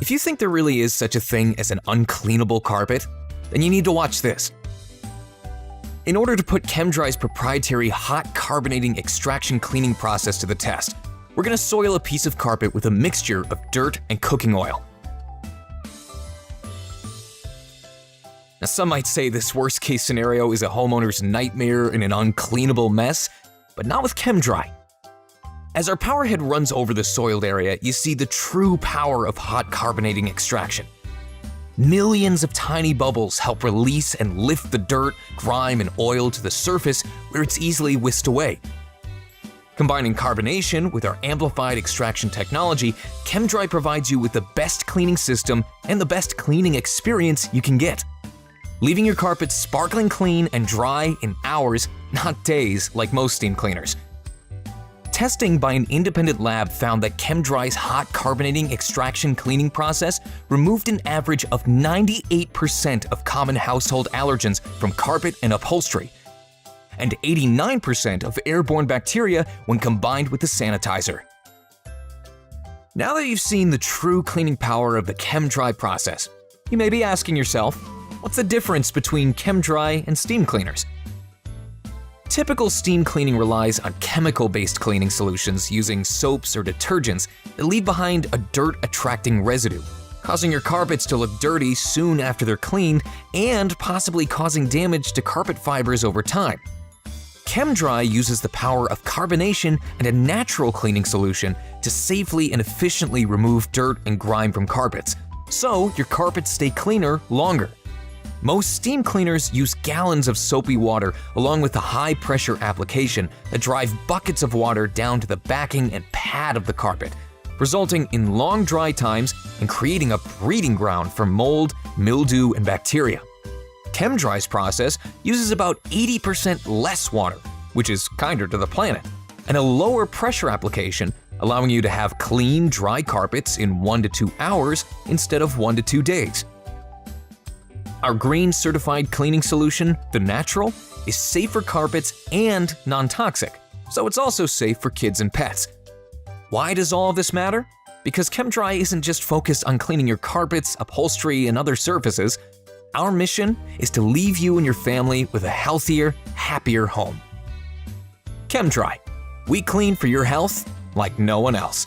If you think there really is such a thing as an uncleanable carpet, then you need to watch this. In order to put Chem-Dry's proprietary hot carbonating extraction cleaning process to the test, we're going to soil a piece of carpet with a mixture of dirt and cooking oil. Now, some might say this worst-case scenario is a homeowner's nightmare and an uncleanable mess, but not with Chem-Dry. As our power head runs over the soiled area, you see the true power of hot carbonating extraction. Millions of tiny bubbles help release and lift the dirt, grime, and oil to the surface where it's easily whisked away. Combining carbonation with our amplified extraction technology, Chem-Dry provides you with the best cleaning system and the best cleaning experience you can get, leaving your carpet sparkling clean and dry in hours, not days like most steam cleaners. Testing by an independent lab found that Chem-Dry's hot carbonating extraction cleaning process removed an average of 98% of common household allergens from carpet and upholstery, and 89% of airborne bacteria when combined with the sanitizer. Now that you've seen the true cleaning power of the Chem-Dry process, you may be asking yourself, what's the difference between Chem-Dry and steam cleaners? Typical steam cleaning relies on chemical-based cleaning solutions using soaps or detergents that leave behind a dirt-attracting residue, causing your carpets to look dirty soon after they're cleaned and possibly causing damage to carpet fibers over time. Chem-Dry uses the power of carbonation and a natural cleaning solution to safely and efficiently remove dirt and grime from carpets, so your carpets stay cleaner longer. Most steam cleaners use gallons of soapy water along with a high-pressure application that drive buckets of water down to the backing and pad of the carpet, resulting in long dry times and creating a breeding ground for mold, mildew, and bacteria. Chem-Dry's process uses about 80% less water, which is kinder to the planet, and a lower pressure application, allowing you to have clean, dry carpets in 1 to 2 hours instead of 1 to 2 days. Our green certified cleaning solution, The Natural, is safe for carpets and non-toxic, so it's also safe for kids and pets. Why does all of this matter? Because Chem-Dry isn't just focused on cleaning your carpets, upholstery, and other surfaces. Our mission is to leave you and your family with a healthier, happier home. Chem-Dry. We clean for your health like no one else.